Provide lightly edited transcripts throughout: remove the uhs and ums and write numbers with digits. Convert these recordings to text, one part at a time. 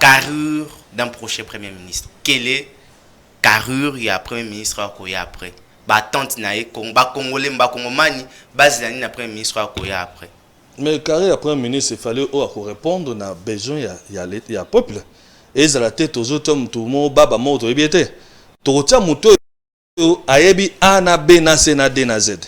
carrure d'un prochain Premier ministre. Quelle est carrure il y a Premier ministre à Koya après? Bah tante nae bah congolais bah congomani base na Premier ministre à Koya après. Mais carrure après ministre il fallait répondre na besoin il y a peuple. Et ça la tête aux autres tout le monde baba moto ebiete. Totia moto ayebi A na B na C na D na Z.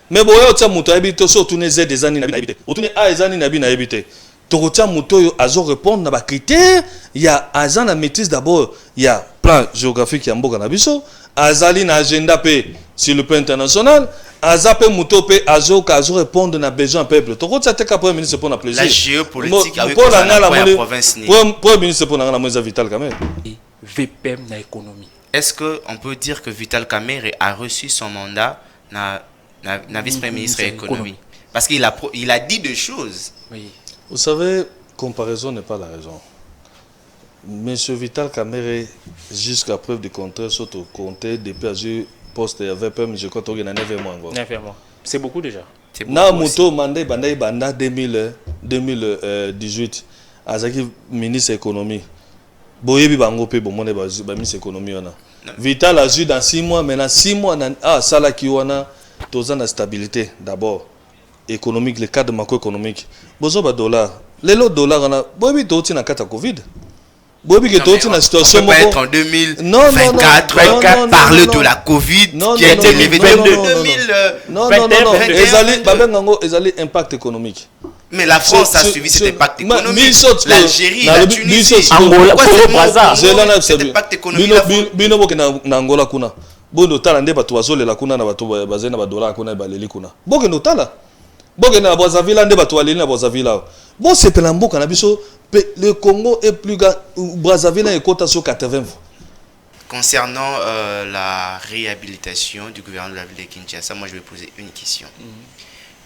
Mais boyo tia moto ayebi to so tourner Z des années na bité. Tourner A des années na bi na ebité. Totia moto azo répondre na ba critères, il y a agent la maîtrise d'abord, il y a plan géographique ya mboka na biso, azali na agenda P sur le plan international, azape moto P azo répondre na besoin peuple. Totia te ka premier ministre pour na plaisir. La géopolitique avec la province ni. Premier ministre pour na moza Vital Kamerhe. VPM na économie. Est-ce qu'on peut dire que Vital Kamerhe a reçu son mandat na vice-premier ministre de l'économie? Parce qu'il a dit deux choses. Oui. Vous savez, comparaison n'est pas la raison. Monsieur Vital Kamerhe, jusqu'à preuve du contraire, surtout compté depuis le poste de VPM, je crois qu'il y a 9 mois encore. 9 mois. C'est beaucoup déjà. Na moto mandé banda 2018, azaki ministre économie. Boyebi bango pe bomone ba ministre économie wana. Vital a eu dans 6 mois, maintenant 6 mois sala ki wana toza na stabilité d'abord économique, le cadre macroéconomique. Bozo ba dollar. Lelo dollar on a boyebi toti na kata Covid. Boyebi ke toti na situation moko. On peut être en 2024 parler de la Covid qui a été levée en 2021. Ezali babengango ezali impact économique. Mais la France a suivi cet impact économique. L'Algérie, la Tunisie, Angola, cet impact économique. Bino boke na Angola kuna. Bono tala nde bato bazolela kuna na bato bazali na badola kuna baleli kuna. Boke no tala. Boke na Brazzaville nde bato baleli na Brazzaville. Bon sepela mboka na biso le Congo est plus grand. Brazzaville est quota sur 80. Concernant la réhabilitation du gouvernement de la ville de Kinshasa, moi je vais poser une question.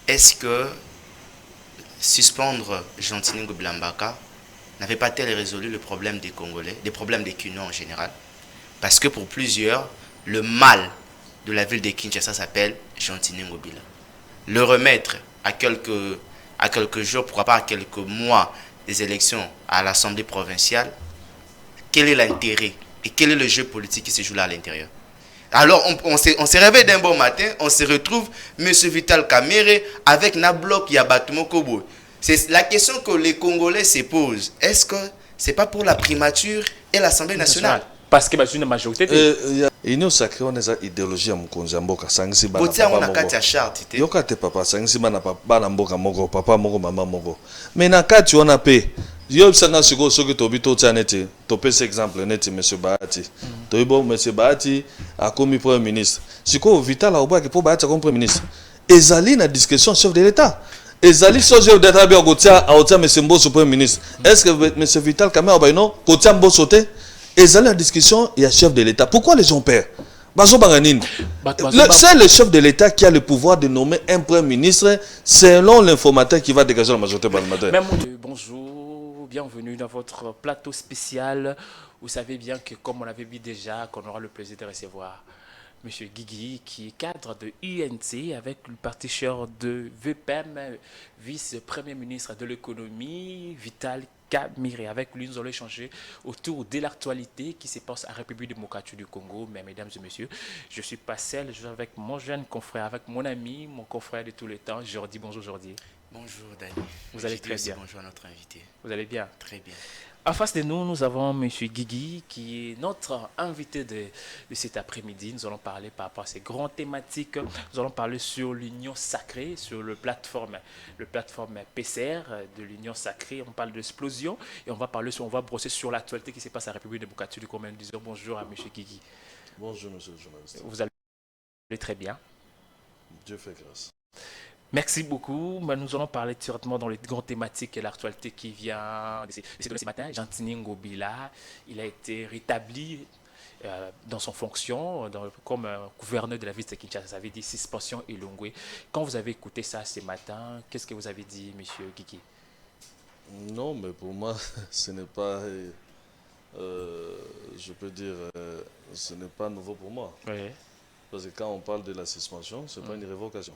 Est-ce que suspendre Jean-Tini Ngobilambaka n'avait-elle résolu le problème des Congolais, des problèmes des Kinois en général? Parce que pour plusieurs, le mal de la ville de Kinshasa s'appelle Jean-Tini Ngobila. Le remettre à quelques jours, pourquoi pas à quelques mois des élections à l'Assemblée provinciale, quel est l'intérêt et quel est le jeu politique qui se joue là à l'intérieur? Alors, on se réveille d'un bon matin, on se retrouve M. Vital Kamerhe avec Nablok Yabatumo Kobo. C'est la question que les Congolais se posent. Est-ce que ce n'est pas pour la primature et l'Assemblée nationale? Parce que c'est une majorité. Il y a sacré on a idéologie à Mukonzamboka sangisi bana. Botia on a katia charte. Yokate papa sangisi bana bana mboka moko papa moko mama moko. Mais na kati on a pe yo sanga siko soki tobito tsanete topese exemple neti monsieur Bahati. Toibo monsieur Bahati a commis premier ministre. Siko Vital a oba ke po Bahati comme premier ministre. Ezali na discussion chef de l'état. Ezali so chef d'état bien kotia a otia monsieur Mbosso premier ministre. Est-ce que monsieur Vital Kamerhe obaino kotia Mbosso te? Ezali la discussion il y a chef de l'état. Pourquoi les gens perdent? C'est le chef de l'État qui a le pouvoir de nommer un premier ministre selon l'informateur qui va dégager la majorité parlementaire. Bonjour, bienvenue dans votre plateau spécial. Vous savez bien que comme on avait dit déjà, qu'on aura le plaisir de recevoir M. Guigui, qui est cadre de UNC avec le parti cher de VPM, vice-premier ministre de l'économie, Vital Kamerhe. Avec lui, nous allons échanger autour de l'actualité qui se passe à la République démocratique du Congo. Mais mesdames et messieurs, je ne suis pas seul, je suis avec mon jeune confrère, avec mon ami, mon confrère de tous les temps, Jordi. Bonjour Jordi. Bonjour Dani. Vous allez très bien. Bonjour à notre invité. Vous allez bien? Très bien. En face de nous, nous avons M. Guigui, qui est notre invité de cet après-midi. Nous allons parler par rapport à ces grandes thématiques. Nous allons parler sur l'Union sacrée, sur le plateforme PCR de l'Union sacrée. On parle d'explosion et on va brosser sur l'actualité qui se passe à la République démocratique du Congo. Nous disons bonjour à M. Guigui. Bonjour, monsieur le journaliste. Vous allez très bien. Dieu fait grâce. Merci beaucoup. Nous allons parler directement dans les grandes thématiques et l'actualité qui vient de ce matin. Jean-Tini Ngobila, il a été rétabli dans son fonction comme gouverneur de la ville de Kinshasa. Ça avait dit suspension et Longwe. Quand vous avez écouté ça ce matin, qu'est-ce que vous avez dit, monsieur Guigui? Non, mais pour moi, ce n'est pas, je peux dire, ce n'est pas nouveau pour moi. Oui. Parce que quand on parle de la suspension, ce n'est pas une révocation.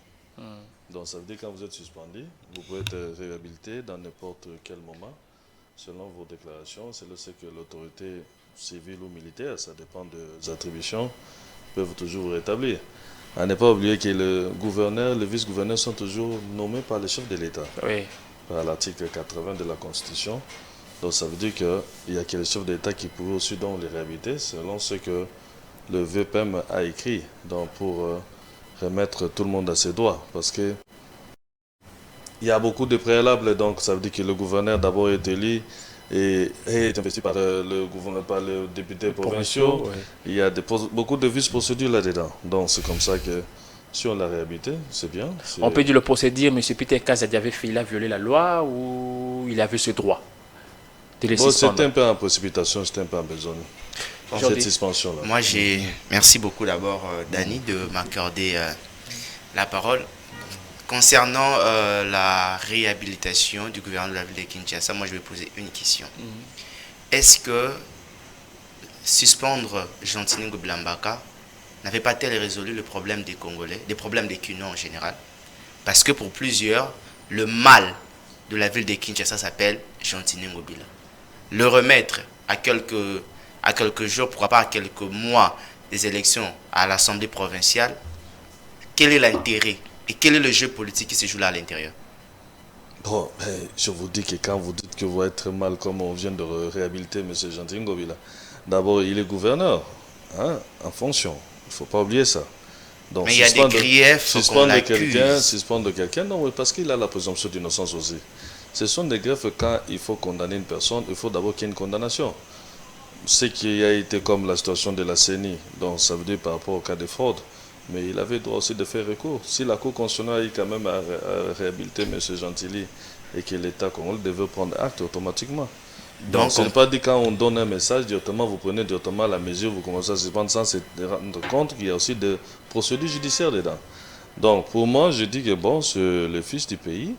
Donc ça veut dire que quand vous êtes suspendu, vous pouvez être réhabilité dans n'importe quel moment selon vos déclarations, c'est le fait que l'autorité civile ou militaire, ça dépend des attributions, peuvent toujours rétablir. À ne pas oublier que le gouverneur, le vice-gouverneur sont toujours nommés par le chef de l'État, Oui. par l'article 80 de la Constitution. Donc ça veut dire qu'il y a que le chef d'État qui pourrait aussi donc les réhabiliter, selon ce que le VPM a écrit, donc pour remettre tout le monde à ses droits. Parce que il y a beaucoup de préalables, donc ça veut dire que le gouverneur d'abord est élu et est investi par le gouverneur, par les députés provinciaux. Ouais. Il y a beaucoup de vices-procédures là-dedans. Donc c'est comme ça que si on l'a réhabilité, c'est bien. On peut dire le procédure, M. Peter Kazadi avait fait, il a violé la loi ou il avait ce droit de les Bon, suspendre? c'était un peu en précipitation, c'était un peu en besoin. Cette suspension-là. Moi, merci beaucoup d'abord, Dani, de m'accorder la parole. Concernant la réhabilitation du gouvernement de la ville de Kinshasa, moi, je vais poser une question. Est-ce que suspendre Gentini Ngoblambaka n'avait-elle résolu le problème des Congolais, des problèmes des Kinois en général? Parce que pour plusieurs, le mal de la ville de Kinshasa s'appelle Gentini Ngobila. Le remettre à quelques jours, pourquoi pas à quelques mois des élections à l'Assemblée provinciale, quel est l'intérêt et quel est le jeu politique qui se joue là à l'intérieur? Bon, je vous dis que quand vous dites que vous êtes très mal, comme on vient de réhabiliter M. Gentini Ngobila, d'abord il est gouverneur, hein, en fonction. Il ne faut pas oublier ça. Donc, mais il y a des griefs qu'on accuse. Suspendre quelqu'un, non, parce qu'il a la présomption d'innocence aussi. Ce sont des griefs quand il faut condamner une personne, il faut d'abord qu'il y ait une condamnation. Ce qui a été comme la situation de la CENI, donc ça veut dire par rapport au cas de fraude, mais il avait droit aussi de faire recours. Si la Cour constitutionnelle a eu quand même à réhabiliter M. Gentili et que l'État congolais devait prendre acte automatiquement. Donc ce n'est pas dit quand on donne un message, directement vous prenez directement la mesure, vous commencez à suspendre sans se rendre compte qu'il y a aussi des procédures judiciaires dedans. Donc pour moi, je dis que bon, c'est le fils du pays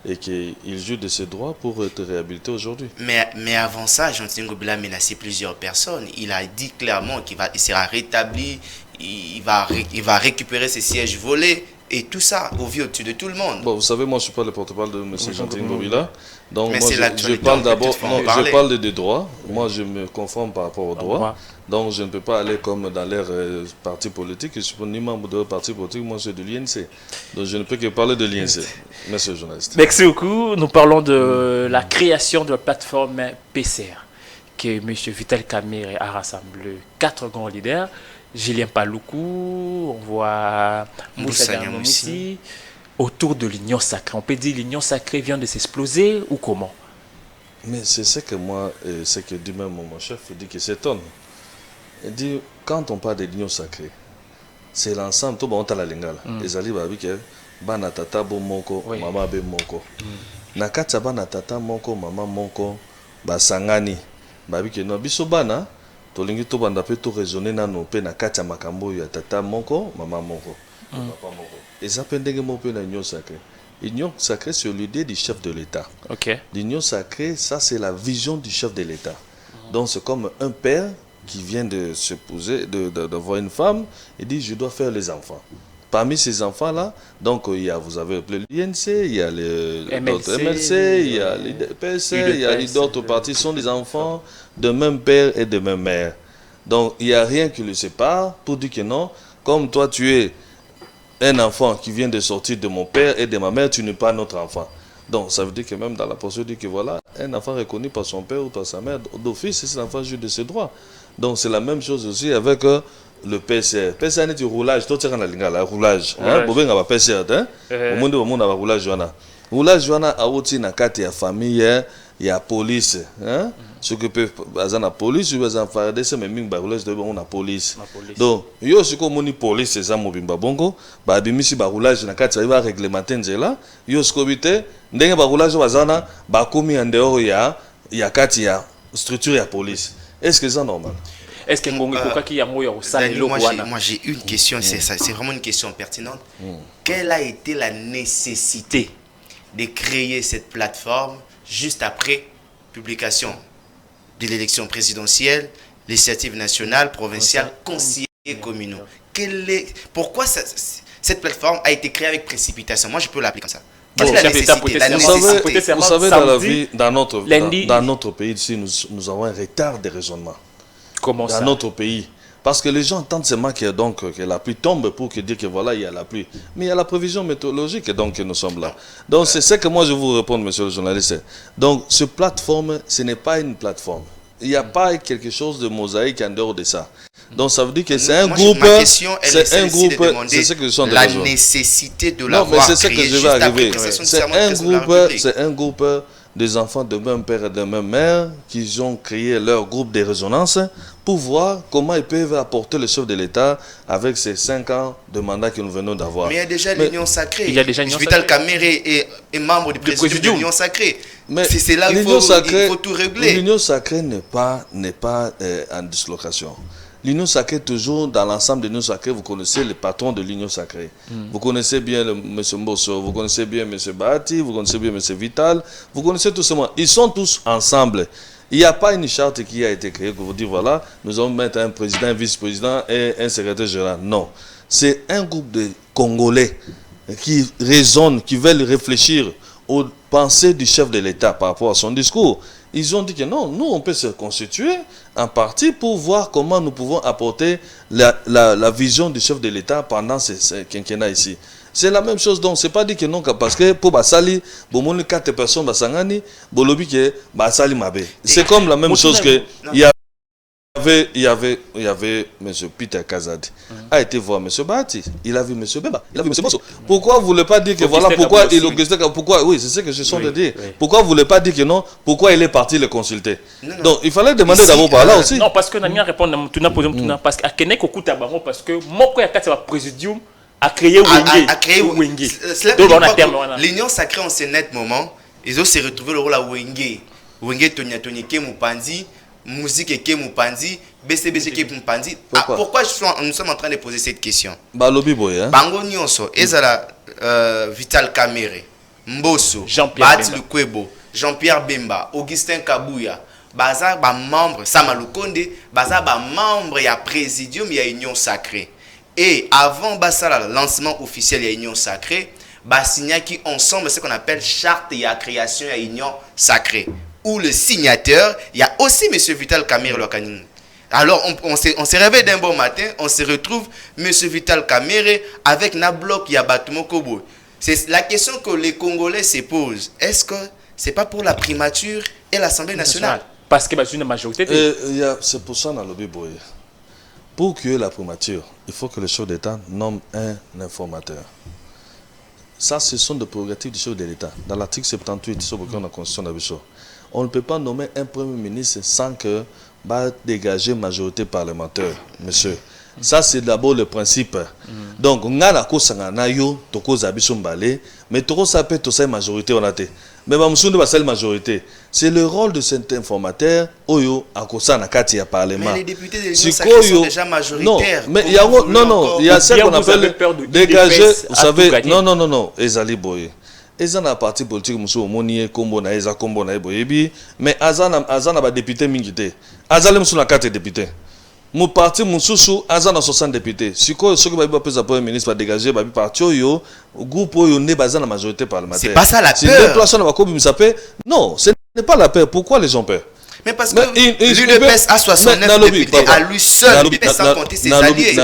et qu'il joue de ses droits pour être réhabilité aujourd'hui. Mais avant ça, Gentini Ngobila a menacé plusieurs personnes. Il a dit clairement qu'il sera rétabli, il va récupérer ses sièges volés et tout ça au vu au-dessus de tout le monde. Bon, vous savez, moi je ne suis pas le porte-parole de M. Gentini Ngobila. Donc mais moi je parle d'abord, je parle des droits. Moi je me conforme par rapport aux droits. Donc je ne peux pas aller comme dans leur parti politique. Je ne suis pas ni membre de parti politique, moi je suis de l'INC. Donc je ne peux que parler de l'INC, monsieur le journaliste. Merci beaucoup. Nous parlons de la création de la plateforme PCR que M. Vital Kamerhe a rassemblé 4 grands leaders. Julien Paluku, on voit Moussa Niamoussi, autour de l'union sacrée. On peut dire l'union sacrée vient de s'exploser ou comment? Mais c'est ce que moi, c'est que du même mon chef dit qu'il s'étonne. Il dit, quand on parle de l'union sacrée, c'est l'ensemble, tout le monde a la lingala. Les alliés, bana tata bo moko, mama be moko. Nakatsa bana tata moko, mama moko, basangani. Babi ke no biso bana, tolingi to banda pe to raisonner nano pe na katsa makambo ya tata moko, mama moko, papa moko. Et ça peut ndenge mo pe na union sacrée. L'union sacrée, c'est l'idée du chef de l'État. Okay. L'union sacrée, ça c'est la vision du chef de l'État. Donc c'est comme un père qui vient de s'épouser, d'avoir une femme, et dit je dois faire les enfants. Parmi ces enfants-là, donc il y a, vous avez appelé l'INC, il y a les MLC, il y a les PC, il y a les d'autres partis, sont des enfants de même père et de même mère. Donc il n'y a rien qui le sépare pour dire que non, comme toi tu es un enfant qui vient de sortir de mon père et de ma mère, tu n'es pas notre enfant. Donc ça veut dire que même dans la procédure, que voilà, un enfant reconnu par son père ou par sa mère, d'office, cet enfant joue de ses droits. Donc c'est la même chose aussi avec le PCR. PCR c'est du roulage, tout ça le roulage. Pour bien avoir PCR, au monde où on a roulage joana. Roulage joana a aussi na carte ya famille, il y a police, hein. Ce que peut la police, ou les faire des mais ming ba roulage de on a police. Donc yo ce que moni police c'est ça mobimba bongo, ba bimisi ba roulage na carte va réglementer nzela, yo ce que bité ndenge ba roulage wazana ba komi en dehors ya carte ya structure ya police. Est-ce que c'est normal? Est-ce que moi j'ai une question, c'est vraiment une question pertinente. Quelle a été la nécessité de créer cette plateforme juste après publication de l'élection présidentielle, législative nationale, provinciale, conseillers communaux? Pourquoi cette plateforme a été créée avec précipitation? Moi je peux l'appeler comme ça. Quelle est la nécessité? La nécessité. Vous savez, dans la vie, dans lundi. dans notre pays ici, nous avons un retard de raisonnement. Comment dans ça? notre pays. Parce que les gens entendent seulement que la pluie tombe pour dire que voilà, il y a la pluie. Mais il y a la prévision météorologique donc que nous sommes là. Donc c'est ce que moi je vous réponds, monsieur le journaliste. Donc ce plateforme, ce n'est pas une plateforme. Il n'y a pas quelque chose de mosaïque en dehors de ça. Donc ça veut dire que c'est un groupe. C'est un groupe. C'est ce que je suis en train de dire. La nécessité de l'avoir créé. Non, mais c'est ce que je vais arriver. C'est un groupe des enfants de même père et de même mère qui ont créé leur groupe de résonance pour voir comment ils peuvent apporter le chef de l'État avec ces 5 ans de mandat que nous venons d'avoir. Mais il y a déjà l'Union sacrée. Il y a déjà l'Union Vital Kamere est membre du présidium de l'Union sacrée. Mais c'est là qu'il faut tout régler. L'Union sacrée n'est pas en dislocation. L'Union sacrée, toujours dans l'ensemble de l'Union sacrée, vous connaissez les patrons de l'Union sacrée. Vous connaissez bien M. Mbosso, vous connaissez bien M. Bahati, vous connaissez bien M. Vital, vous connaissez tous ces gens. Ils sont tous ensemble. Il n'y a pas une charte qui a été créée pour vous dire, voilà, nous allons mettre un président, un vice-président et un secrétaire général. Non. C'est un groupe de Congolais qui raisonnent, qui veulent réfléchir aux pensées du chef de l'État par rapport à son discours. Ils ont dit que non, nous on peut se constituer en partie pour voir comment nous pouvons apporter la vision du chef de l'État pendant ce quinquennat ici. C'est la même chose, donc c'est pas dit que non, parce que pour Basali, bon, 4 personnes, Basangani, Bolobi que Basali Mabe. C'est comme la même chose que il y avait M. Peter Kazadi, a été voir M. Bahati, il a vu M. Bemba, il a vu M. Mosso. Pourquoi vous ne voulez pas dire que voilà, pourquoi il pourquoi, oui, c'est ce que je suis en train de dire. Pourquoi vous ne voulez pas dire que non, pourquoi il est parti le consulter? Donc il fallait demander d'abord par là aussi. Non, parce que Nania répond parce qu'à Kenek Okuta Bango, parce que Moko Yakata va présidium a créé Wenge. L'Union sacrée en ce net moment, ils ont se retrouvé le rôle à Wenge. Wenge Tonyake Mupandi. Musique et Kemupandi, BCBC Kemupandi. Pourquoi nous sommes en train de poser cette question? Balobi Boya. Bango Nyonso, Ezala Vital Kamere, Mbosso, Bahati Lukwebo, Jean-Pierre Bemba, Augustin Kabouya, Baza ba membre, Samalukonde, Baza ba membre, il y a présidium, il y a union sacrée. Et avant Basala, lancement officiel, il y a union sacrée, Basigna qui ensemble, ce qu'on appelle charte, il y a création, il y a union sacrée. Où le signateur, il y a aussi M. Vital Kamere Lokanin. Alors, on se réveille d'un bon matin, on se retrouve M. Vital Kamere avec Nablok Yabatumo Kobo. C'est la question que les Congolais se posent. Est-ce que ce n'est pas pour la primature et l'Assemblée nationale? Parce que c'est une majorité. C'est pour ça dans le lobby boy. Pour que la primature, il faut que le chef d'État nomme un informateur. Ça, ce sont des prérogatives du chef de l'État. Dans l'article 78 sur lequel on a constitution d'Abisso. On ne peut pas nommer un premier ministre sans que dégager majorité parlementaire, monsieur. Ça, c'est d'abord le principe. Donc, on a la cause mais trop ça peut être majorité on a été. Mais la majorité, c'est le rôle de cet informateur oyo à cause na kati ya parlement. Mais les députés de l'Union sacrée sont déjà majoritaires. Non, mais il y a ce qu'on appelle dégager, vous savez, non, Ezali Boye. Ils ont un parti politique, mais Azana va député mingité. Azalem sur la carte député. Mon parti, mon sous Azana 60 députés. Si quoi, ce que va le premier ministre va dégager, va partir au groupe où il n'est la majorité parlementaire. C'est pas ça la peur. Non, ce n'est pas la peur. Pourquoi les gens peur? Mais parce que l'UDPS a 69 députés à lui seul, sans compter ses alliés.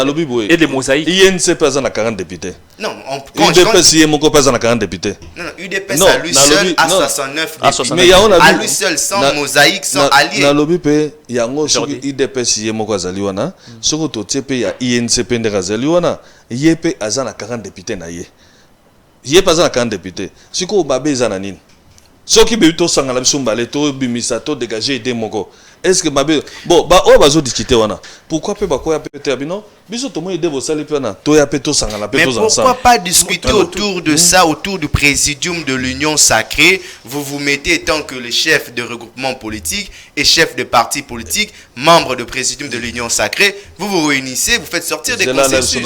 Et des mosaïques. INC pèse à 40 députés. Non, UDPS pèse à 40 députés. Non, UDPS à lui seul a 69 députés. Mais à lui seul, sans mosaïque, sans alliés. Dans l'OBP, il y a un UDPS qui est mon Zaliwana. Sur le TP, il y a INC Pendera Zaliwana. Il y a 40 députés. Il y a pas 40 députés. Si vous avez des ceux qui veulent tout sangala bisumba to bimisa to dégager des moko. Est-ce que mabe bon ba o bazo discuter wana. Pourquoi peut ba ko ya pété abino? Biso to mo ide bo sali pena to ya péto sangala péto ensemble. Mais pourquoi pas discuter autour de ça, autour du présidium de l'Union sacrée? Vous vous mettez tant que le chef de regroupement politique et chef de parti politique, membre de présidium de l'Union sacrée, vous vous réunissez, vous faites sortir des consensus.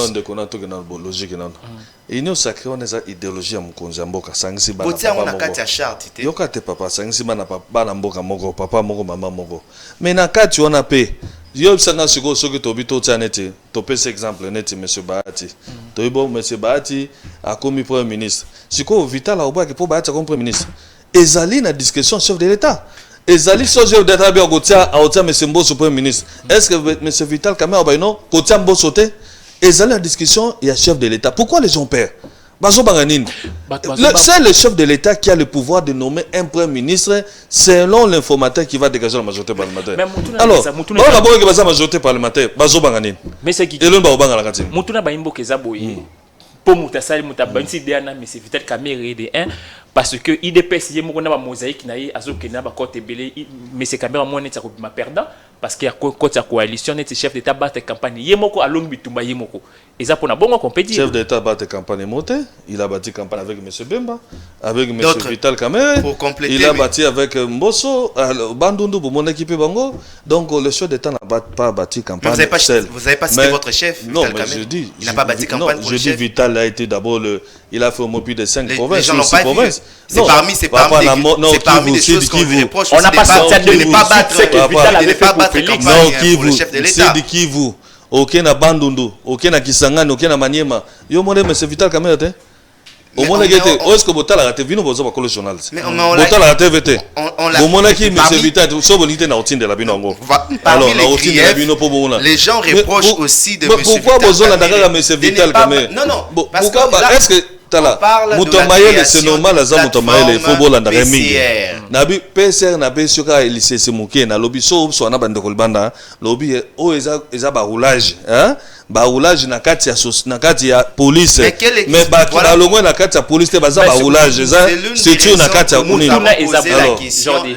L'Union sacrée, on a une idéologie à Mkonzamboka. Sangsi bana Yoka te papa, sangsi bana papa moko, papa moko, maman moko. Mais na kati on a payé. yo sanga siko soki tobi to tia neti to pesa exemple neti monsieur Bahati to bon monsieur Bahati a commis premier ministre siko Vital Aoba ki po Bahati comme premier ministre ezali na discussion chef de l'état ezali so chef d'état bi okotia aotia monsieur Mbosso premier ministre est-ce que monsieur Vital Kamerhe Aoba non kotia Mbosso te ezali na discussion il y a chef de l'état pourquoi les gens perdent? C'est le chef de l'État qui a le pouvoir de nommer un premier ministre selon l'informateur qui va dégager la majorité parlementaire. Alors, on a beau que la majorité parlementaire, mais c'est qui? Mutuna Baimbo Kezaboy. Pour Moutasali Moutabansi Diana, mais c'est Vital Kamerhe de 1 parce que IDPS y a une mosaïque naïe azokena ba côté belé mais c'est Kamerhe moi net ma perdant parce qu'il y a côté coalition net chef d'état bat campagne yemoko along bitumba yemoko et ça pour na bongo compétition chef d'état bat campagne monté il a bâti campagne avec monsieur Bemba avec monsieur Vital Kamerhe il a bâti avec Mbosso Bandundu pour mon équipe bango donc le chef d'état n'a pas bâti campagne vous avez pas cité votre chef non mais je dis il n'a pas bâti campagne pour je dis Vital a été d'abord il a fait au moins plus de 5 provinces. Les gens n'ont pas vu. C'est parmi les choses qu'on lui reproche. On n'a pas sorti de ne pas battre Vital avait pas battre campagne pour le chef de l'État. C'est de Kivu. Aucun à Bandundu, aucun à Kisangani, aucun à Maniema. Yo mon monsieur Vital Kamerhe. Au moins que est-ce que Botal a été venu pour ça le journal. Botal a été VT. Au moins que monsieur Vital sobolité na routine de la binongo. Alors la routine de la bino pour bon. Les gens reprochent aussi de monsieur Vital. Pourquoi besoin d'aller monsieur Vital Kamerhe? Non non. Pourquoi est-ce que Moutomaïle c'est normal à ça Moutomaïle football en remi. Nabi PCR nabi suka lycée Semuke na lobby so na bande kolbanda lobby o eza ba roulage hein ba roulage na kati ya police mais ba longo na kati ya police te baza ba roulage eza c'est tout na kati ya kuni.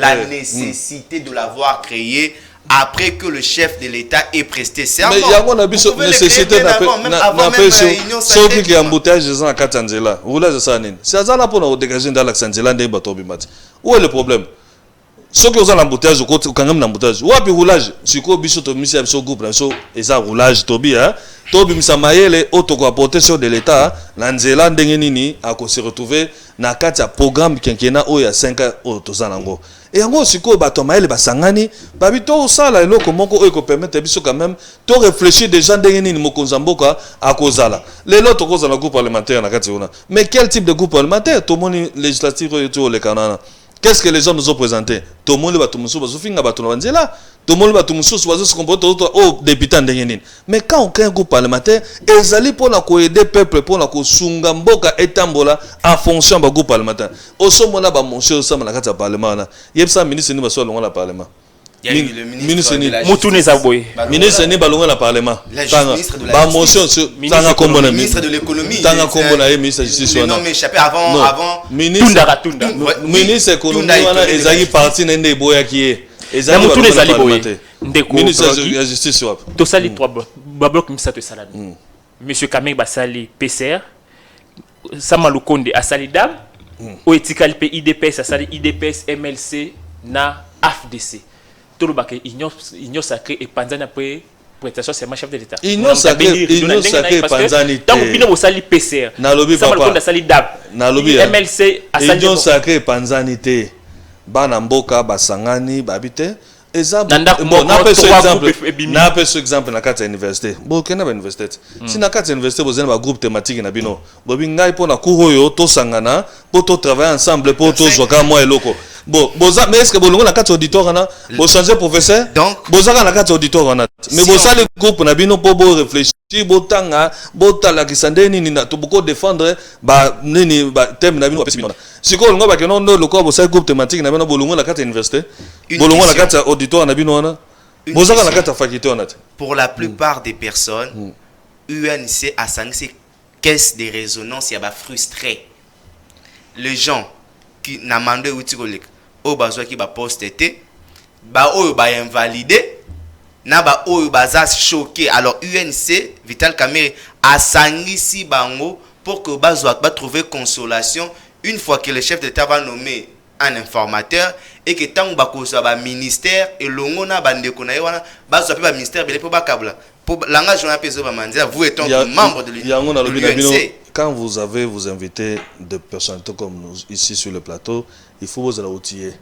La nécessité de l'avoir créé après que le chef de l'État ait presté serment. Mais il y a une nécessité qui embouteillage dans la Katanzela. C'est ça là pour nous dégager dans la Katanzela des bateaux bimati. Où est le problème? Ce qui est l'embouteillage, quand même l'embouteillage. Où est le roulage? Si vous avez un groupe, c'est un roulage. Tobi Msamaele otoko apporter sur de l'État Nanzela ndenge nini ako se retrouver na kati ya programme kenkena o ya 5 ans o tozanango et yango siko bato maele basangani babi to sala eloko moko o ko permettre biso quand même to réfléchir déjà ndenge nini mokonza mboka akozala lelo tokozala groupe parlementaire na kati ona mais quel type de groupe parlementaire to moni législatif to le kanana. Qu'est-ce que les gens nous ont présenté? Tout le monde va tout musu bazufinga bato na banzela. Tout le monde va tout musu bazo se comporter au député ndengeni. Mais quand on crée un groupe parlementaire, ezali pour la ko aider peuple pour la ko sunga mboka etambola en fonction du groupe parlementaire. Oso mona ba monsieur ça na kati ya parlement na. Yebsa ministre ni baso longa la parlement. Il y a eu le ministre de la ministre ni balonga la parlement. Ministre de la motion ministre de l'économie. Tanga kombo na ministre de justice. Non mais échappé avant ministre économie wana ezali parti nende boya qui ezali boye ministre de la justice wap to sali trois blocs misa to salami monsieur Kamerhe basali PCR Samalukonde asali dam o etikali pe IDPS asali IDPS MLC na AFDC tout le bac union sacrée et panzani après prestation c'est chef de l'État union sacrée panzani donc bino bosali PCR Samalukonde asali dam MLC asali union sacrée panzani te bana mboka basangani babite exemple na peso exemple na kati ya université bokena ba université si na kati ya université bozena ba groupe thématique na bino bobi ngai pona kuroyo to sangana po to travailler ensemble po to zoka moi eloko bon boza mais est-ce que bolongo na kati auditoire na bo changer professeur donc bozaka na kati auditoire na mais bosali groupe na bino po bo réfléchir botanga botala kisande nini na to boko défendre ba nini ba thème na bino pesi bino siko longo ba kenon no loko bosali groupe thématique na bino bolongo na kati ya université bolongo na kati ya auditoire na bino na bozaka na kati ya faculté na pour la plupart des personnes UNC a sanctionné caisse de résonance ya ba frustré les gens qui n'a mandé outil collègue au besoin qui ba poster ba o ba invalider na ba o baza choqué alors UNC Vital Kamerhe a sangisi bango pour que bazwa ba trouver consolation une fois que le chef d'État va nommer un informateur et que tant ba ko ba ministère et longo na bande ko na wana bazwa ba ministère bele po ba kabla pour langage on appelle ba manzia vous étant membre de l'UNC. Quand vous avez vous invitez de personnalités comme nous ici sur le plateau, il faut vous outiller.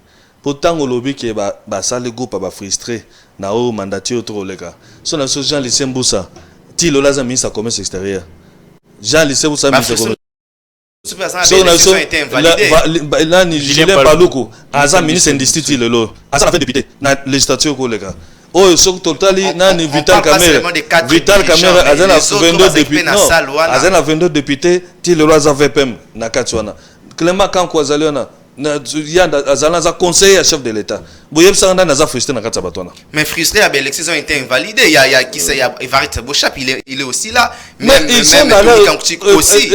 Pourtant, au lobby qui est ça le groupe a frustré, na o mandaté autour les gars. Son la Jean Lycée Mboussa, ti le laza ministre commerce extérieur. Jean Lycée Mboussa ministre commerce. L'élection a été invalidée. Là, ni Julien Paloukou, Azan ministre industrie le lot. Azan a fait député na législature ko les gars. Oh, sur totali nani Vital Caméra. Vital Caméra Azan a 22 députés. Non, Azan a 22 députés, ti le laza VPM na Katsuana. Clément Kanko Azaliona. Azan a conseiller à chef de l'État. Bouyeb Saranda n'a pas frustré dans Katsabatona. Mais frustré, l'élection a été invalidée. Il y a qui c'est, il y a Évariste Bochap, il est aussi là. Mais ils sont là aussi.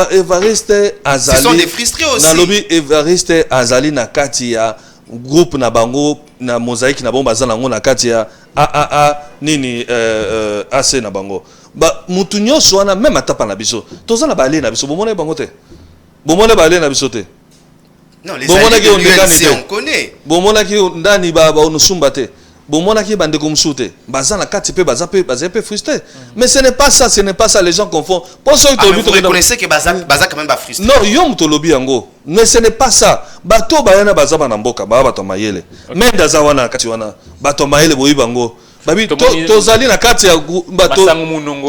Évariste Azali. Ce sont des frustrés aussi. Dans le lobby, Évariste Azali na Katia, groupe na bango, na mosaïque na bomba zanango na Katia, nini AC na bango. Ba mutunyo soana même atapa na biso. Toza na balé na biso, bomone bangote. Bomone balé na biso te. Non, les alliés de l'UNC, on connaît. Bomonaki ndani ba onusumbate. Bomonaki bande komsute. Bazana katipe bazape frustré. Mais ce n'est pas ça, les gens confondent. Pour ceux qui vous reconnaissez que Baza quand même pas frustré. Non, yom to lobby yango. Mais ce n'est pas ça. Bato bayana bazaba na mboka, ba bato mayele. Même dazawana kati wana, bato mayele boyi bango. Babi tozali na kati ya bato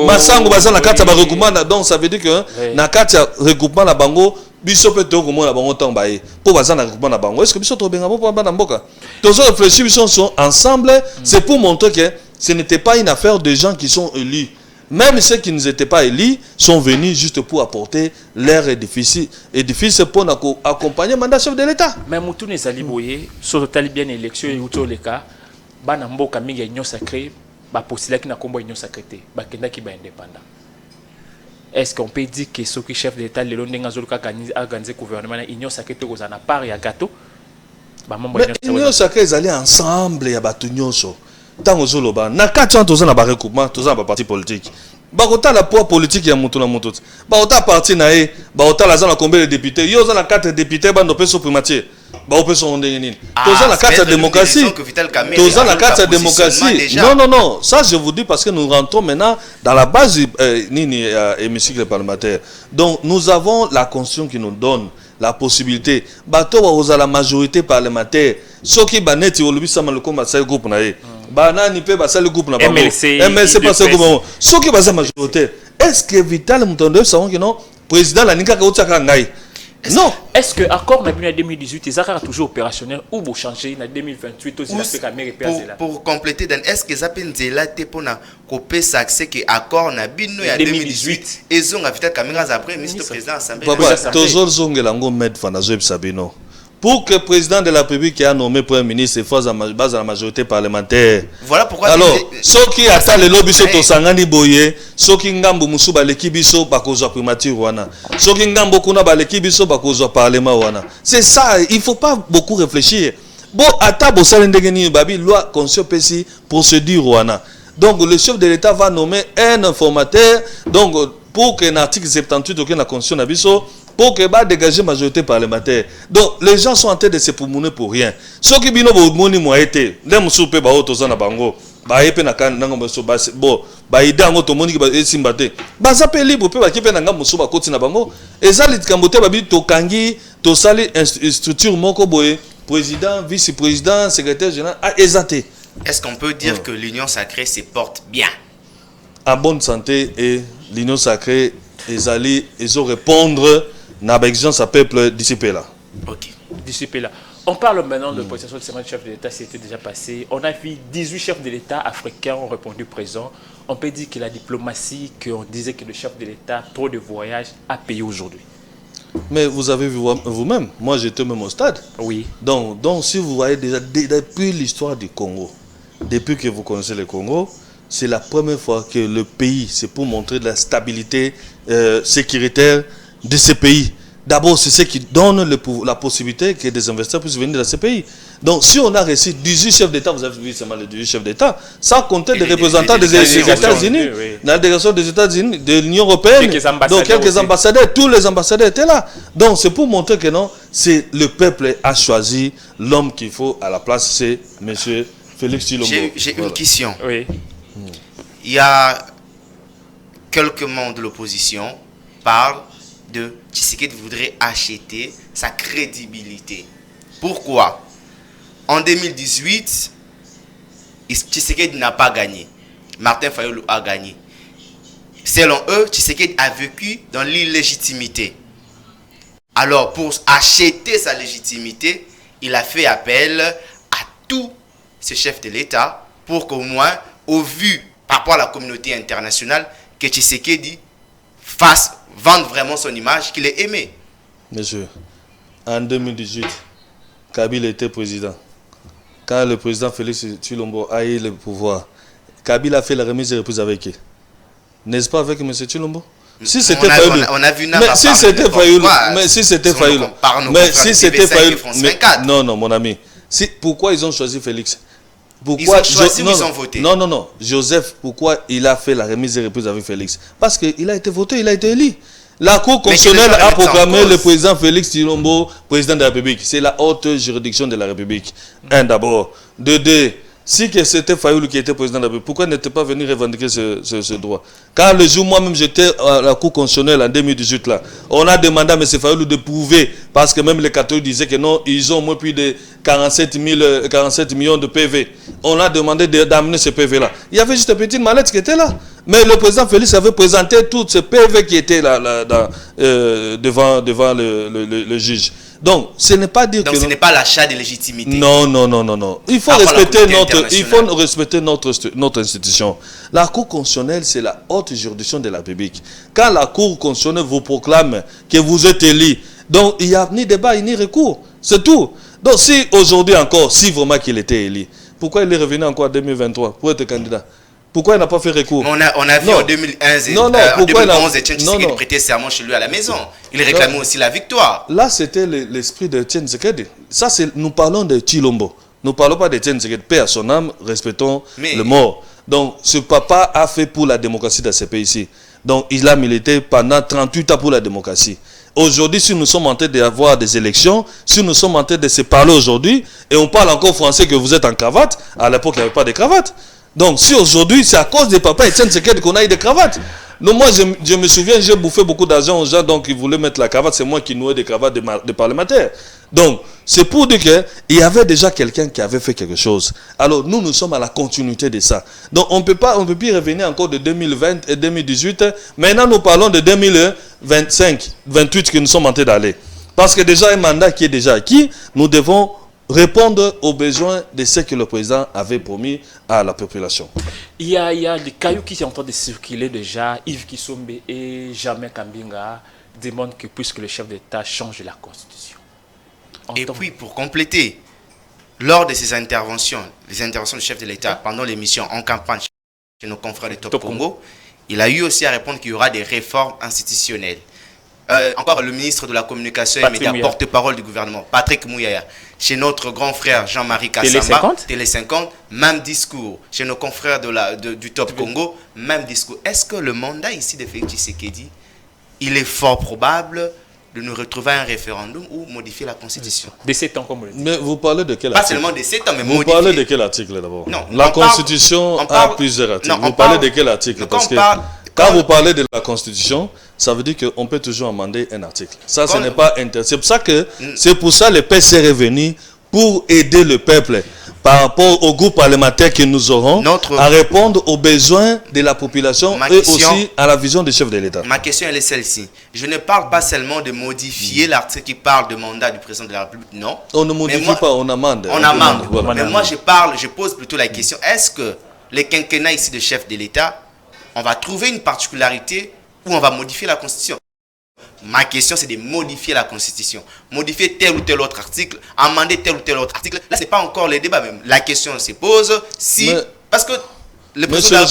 masango bazana na kati ya ba regroupement, donc ça veut dire que na kati ya regroupement na bango biso pe to komona bango temps baye pour bazana regroupement na bango. Est-ce que biso to benga po ba na mboka? Tozo réfléchir biso sont ensemble, c'est pour montrer que ce n'était pas une affaire de gens qui sont élus. Même ceux qui n'étaient pas élus sont venus juste pour apporter leur édifice pour accompagner le mandat chef de l'État. Mais Moutou Nezali Boye, sur total bien élection et outre les cas, Banambo Kaming a union sacrée, postulé qui n'a combat union sacrée, Bakenda qui est indépendant. Est-ce qu'on peut dire que ceux qui chef de l'État, les Londres a organisé le gouvernement, union sacrée, ils ont un part et un gâteau? Mais union sacrée, ils allaient ensemble, il y a batunion. Tant aux Zoloba, na 4 ans, tous en a recoupement, tous en a parti politique. Bakota la poids politique ya mutu na mutu. Bakota parti na e, bakota la zana combien de députés. Yo zana 4 députés bando peso primatier. Ba peso ondenini. Tous en la 4 démocratie. Tous en la 4 démocratie. Non, ça je vous dis parce que nous rentrons maintenant dans la base nini hémicycle parlementaire. Donc nous avons la constitution qui nous donne la possibilité. Bato wa la majorité parlementaire. Soki baneti olubi sama le combat ça groupe na e. Banani pe basali groupe na bango MLC pas ce groupe so ki baza majoritaire. Est-ce que Vital Mutondo savons que non président la nika ka utaka ngai? Non. Est-ce que accord na 2018 ils a toujours opérationnel ou bo changer na 2028 aussi la caméra là pour compléter dan est-ce que zapenzela te pona couper ça accès que accord na bino ya 2018 ils ont Vital caméras après ministre président assemblée toujours zongela ngo med fana zo sabino. Pour que le président de la République qui a nommé Premier ministre et fasse base à la majorité parlementaire. Voilà pourquoi. Alors, ceux qui attendent le lobby sur Tosangani Boye, ceux qui ngambo musuba l'équibiso bakozo primature wana, ceux qui ngambo kuna ba l'équibiso bakozo parlement wana. C'est ça, il faut pas beaucoup réfléchir. Bon, atabo salendegeni babi loi conscient pesi procédure wana. Donc le chef de l'État va nommer un informateur. Donc pour que l'article 78 de la Constitution nabiso pour que va dégager majorité parlementaire. Donc les gens sont en train de se prouver pour rien. Ceux qui bino moni mo été, les soupe ba auto na bango, ba epe na kan nango so ba bon, ba ida ngo to moni ba esimbate. Ba za pe libre pe ba kipe na ngam so ba koti na bango. Ezali kambote ba bi to kangi to sali structure moko boye, président, vice-président, secrétaire général a exaté. Est-ce qu'on peut dire que l'union sacrée se porte bien? En bonne santé et l'union sacrée ezali ezo répondre na exigence à peuple d'ici là. OK. D'ici là. On parle maintenant de prestation de semaine chef de l'État, c'était déjà passé. On a vu 18 chefs de l'État africains ont répondu présent. On peut dire que la diplomatie, qu'on disait que le chef de l'État, trop de voyages, a payé aujourd'hui. Mais vous avez vu vous-même, moi j'étais même au stade. Oui. Donc si vous voyez déjà depuis l'histoire du Congo, depuis que vous connaissez le Congo, c'est la première fois que le pays, c'est pour montrer de la stabilité sécuritaire de ce pays. D'abord, c'est ce qui donne la possibilité que des investisseurs puissent venir dans ce pays. Donc, si on a réussi 18 chefs d'État, vous avez vu seulement les 18 chefs d'État, sans compter des représentants des États-Unis, la délégation des États-Unis, de l'Union européenne, donc quelques ambassadeurs, tous les ambassadeurs étaient là. Donc, c'est pour montrer que non, c'est le peuple a choisi l'homme qu'il faut à la place, c'est M. Félix Tshilombo. J'ai une question. Oui. Il y a quelques membres de l'opposition parlent de Tshisekedi voudrait acheter sa crédibilité. Pourquoi? En 2018, Tshisekedi n'a pas gagné. Martin Fayulu a gagné. Selon eux, Tshisekedi a vécu dans l'illégitimité. Alors, pour acheter sa légitimité, il a fait appel à tous ces chefs de l'État pour qu'au moins, au vu par rapport à la communauté internationale, que Tshisekedi vende vraiment son image, qu'il est aimé. Monsieur, en 2018, Kabila était président. Quand le président Félix Tshilombo a eu le pouvoir, Kabila a fait la remise et reprise avec qui? N'est-ce pas avec M. Tshilombo? Si c'était Fayulu, on a vu mais si c'était Fayulu, mais si c'était Fayulu, mais si c'était Fayulu, non, mon ami, pourquoi ils ont choisi Félix? Pourquoi ils ont choisi ou ils ont voté? Non, Joseph, pourquoi il a fait la remise et reprise avec Félix? Parce qu'il a été voté, il a été élu. La Cour constitutionnelle a proclamé le président Félix Tshilombo président de la République. C'est la haute juridiction de la République. Un d'abord. De deux, si c'était Fayulu qui était président de la République, pourquoi n'était pas venu revendiquer ce droit? Car le jour, moi-même, j'étais à la Cour constitutionnelle en 2018, là, on a demandé à M. Fayulu de prouver, parce que même les catholiques disaient que non, ils ont moins plus de 47 millions de PV. On a demandé d'amener ce PV-là. Il y avait juste une petite mallette qui était là. Mais le président Félix avait présenté tous ces PV qui étaient là, devant le juge. Donc, ce n'est pas dire donc que... ce n'est pas l'achat de légitimité. Non. Il faut respecter notre institution. La Cour constitutionnelle, c'est la haute juridiction de la République. Quand la Cour constitutionnelle vous proclame que vous êtes élu, donc il n'y a ni débat ni recours. C'est tout. Donc, si aujourd'hui encore, si vraiment qu'il était élu, pourquoi il est revenu encore en 2023 pour être candidat? Pourquoi il n'a pas fait recours? On a vu en 2011 et 2011, Etienne Tshisekedi prêtait serment chez lui à la maison. Il réclamait aussi la victoire. Là, c'était l'esprit de Etienne Tshisekedi. Ça, nous parlons de Tshilombo. Nous ne parlons pas d'Etienne Tshisekedi. Paix à son âme, respectons le mort. Donc, ce papa a fait pour la démocratie dans ce pays-ci. Donc, il a milité pendant 38 ans pour la démocratie. Aujourd'hui, si nous sommes en train d'avoir des élections, si nous sommes en train de se parler aujourd'hui, et on parle encore français que vous êtes en cravate, à l'époque, il n'y avait pas de cravate. Donc, si aujourd'hui, c'est à cause des papas Etienne Tshisekedi qu'on a eu des cravates. Non, moi, je me souviens, j'ai bouffé beaucoup d'argent aux gens, donc ils voulaient mettre la cravate. C'est moi qui nouais des cravates de parlementaires. Donc, c'est pour dire qu'il y avait déjà quelqu'un qui avait fait quelque chose. Alors, nous sommes à la continuité de ça. Donc, on ne peut plus revenir encore de 2020 et 2018. Maintenant, nous parlons de 2025, 28 que nous sommes en train d'aller. Parce que déjà, un mandat qui est déjà acquis, nous devons répondre aux besoins de ce que le président avait promis à la population. Il y a des cailloux qui sont en train de circuler déjà. Yves Kissombe et Germain Kambinga demandent que puisque le chef d'État change la Constitution. Et puis, pour compléter, lors de ces interventions, les interventions du chef de l'État pendant l'émission En campagne chez nos confrères de Top Congo, il a eu aussi à répondre qu'il y aura des réformes institutionnelles. Encore le ministre de la Communication et médias, porte-parole du gouvernement, Patrick Mouyaya. Chez notre grand frère Jean-Marie Kassamba, Télé 50, même discours. Chez nos confrères du Top Congo, même discours. Est-ce que le mandat ici de Félix Tshisekedi, il est fort probable de nous retrouver à un référendum ou modifier la Constitution? De 7 ans, comme on le dit. Mais vous parlez de quel article? Pas seulement de 7 ans, mais vous modifier. Vous parlez de quel article d'abord? Non, la Constitution a plusieurs articles. Vous parlez de quel article? Parce que quand vous parlez de la Constitution, ça veut dire qu'on peut toujours amender un article. Ça, ce n'est pas intéressant. C'est pour ça que le PC est revenu pour aider le peuple par rapport au groupe parlementaire que nous aurons à répondre aux besoins de la population et aussi à la vision des chefs de l'État. Ma question elle est celle-ci. Je ne parle pas seulement de modifier l'article qui parle de mandat du président de la République, non. On ne modifie pas, on amende. On amende. Mais moi je pose plutôt la question, est-ce que les quinquennats ici de chefs de l'État, on va trouver une particularité où on va modifier la Constitution? Ma question, c'est de modifier la Constitution. Modifier tel ou tel autre article, amender tel ou tel autre article. Là, ce n'est pas encore le débat. Même. La question se pose si... parce que le président...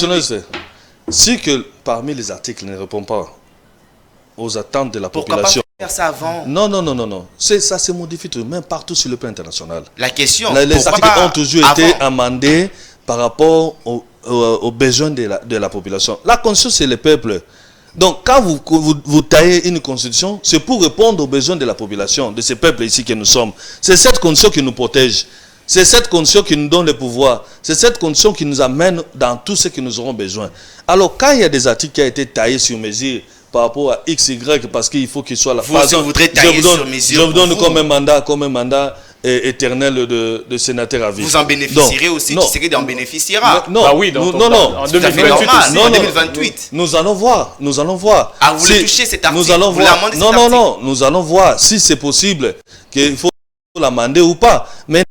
Si que parmi les articles ne répond pas aux attentes de la population... Pourquoi pas faire ça avant? Non. Ça se modifie tout, même partout sur le plan international. La question... Les articles ont toujours été amendés par rapport aux besoins de la population. La Constitution, c'est le peuple. Donc, quand vous taillez une constitution, c'est pour répondre aux besoins de la population, de ce peuple ici que nous sommes. C'est cette constitution qui nous protège. C'est cette constitution qui nous donne le pouvoir. C'est cette constitution qui nous amène dans tout ce que nous aurons besoin. Alors, quand il y a des articles qui ont été taillés sur mesure par rapport à X, Y, parce qu'il faut qu'il soit la phase. Je vous donne comme un mandat éternel de sénateur à vie. Vous en bénéficierez aussi, non, Tshisekedi en bénéficiera. Non, bah oui, non, en C'est tout à fait 2028 normal, aussi. en 2028. Nous allons voir, nous allons voir. Ah, vous voulez toucher cet article, Nous allons vous voir. l'amendez Non, cet non, article. non, nous allons voir si c'est possible qu'il faut l'amender ou pas. Mais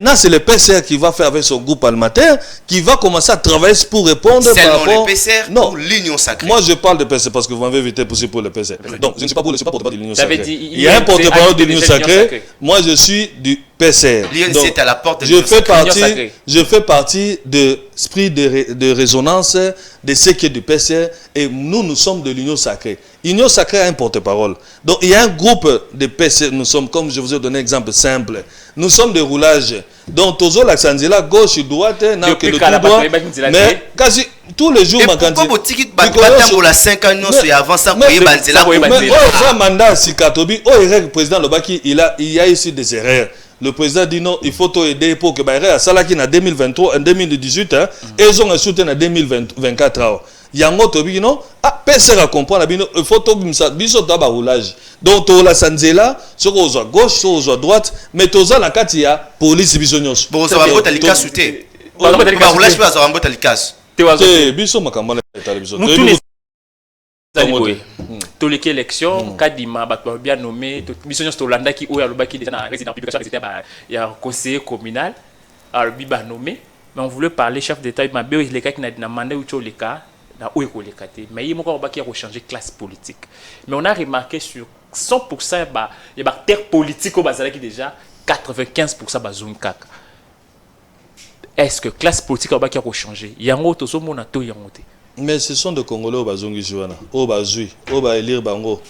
là, c'est le PCR qui va faire avec son groupe parlementaire, qui va commencer à travailler pour répondre par Seulement rapport... le PCR Non. ou l'Union sacrée. Moi, je parle de PCR parce que vous m'avez invité pour le PCR. Donc, je ne suis pas porte-parole de l'Union T'avais sacrée. dit, Il y a un porte-parole de l'Union déjà l'Union sacrée. sacrée. Moi, je suis du PCR. L'INC Donc, est à la porte de je l'Union fais sacrée. partie, L'Union sacrée. je fais partie de l'esprit de résonance de ce qui est du PCR et nous sommes de l'Union sacrée. L'Union sacrée a un porte-parole. Donc il y a un groupe de PCR, nous sommes, comme je vous ai donné un exemple simple, nous sommes de roulage. Donc toujours la Sanzila, gauche, droite, n'a que le tout droit. Mais quasi tous les jours, Et pourquoi Makanti. vous dites que la 5 ans, nous avant ça, vous voyez, c'est là. Mais oh, mandat si Katobi, oh, le président Lobaki, il y a ici des erreurs. Le président dit non, il faut aider pour que Bayré a Salaki en 2023, en 2018, et ils ont soutenu en 2024. Yango tobi non, ah, personne à comprendre, il faut tout biso taba roulage. Donc to la Sanzela, sur aux gauche, sur aux droite, mais tous la katia police bisonyos. Bon, ça va pas t'aller casser. Bah, roulage pas, ça va pas t'aller casser. Biso makambana biso. Nous tous les tous les élections, Kadima, bien nommé, mission Stolanda qui est alobaki déjà dans résident publication, il y a un conseiller communal, alors biba nommé, mais on voulait parler chef d'État, il m'a dit les cas qui n'a demandé où les cas, mais il m'a dit qu'il a changé classe politique. Mais on a remarqué sur 100% il y a terre politique au Bazala qui déjà 95% bazon kak. Est-ce que classe politique a changé? Il y a un autre monde à tout mais ce sont des Congolais au bazongi juana, au bazui, au baélire bango,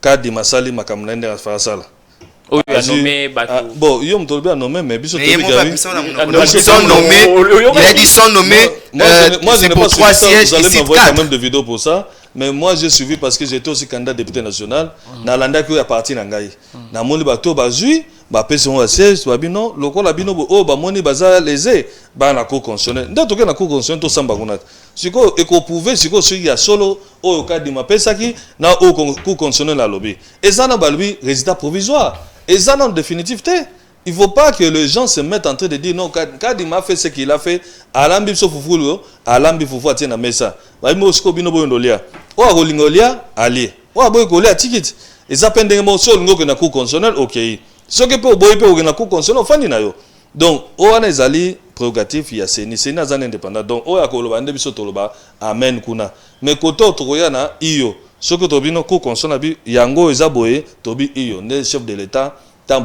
kadi masali makamnende à farasala. Oh, il a nommé bon, il a nommé, mais biso il a dit son nommé. Moi, je n'ai pas trois suivi ça, sièges. vous allez m'envoyer quand même des vidéos pour ça. Mais moi, j'ai suivi parce que j'étais aussi candidat député national. Nalanda qui est parti Nangaï. Namoni bato bazui, ba peson siège, ba bino, loko la bino o ba moni baza lésé, ba na cour constitutionnelle. Ndato ke na cour constitutionnelle to samba kunat. Siko eko prouver siko sur ya solo o ka di mapesa ki na o cour constitutionnelle la lobby. Et ça na balbi résultat provisoire. Et ça en définitivité. Il ne faut pas que les gens se mettent en train de dire non, Kadima fait ce qu'il a fait, Alambi Sofoufoulo, Alambi Foufou Atiena Mesa. Baimo Skobino Boyolia. Ou à Rolingolia, allez. Ou à Boyolia, ticket. Et ça peine des mots sur le coup de constitutionnel, ok. Ce qui peut boyer pour le coup constitutionnel, fan d'inayo. Donc, on a les alliés prérogatifs, il y a ces Nizan indépendants. Donc, on a Koloba, Ndebiso Toloba, Amen Kuna. Mais côté Otroyana, Iyo. Ce que Tobino coup constitutionnel, Yango Ezaboye, Tobi Iyo, le chef de l'État.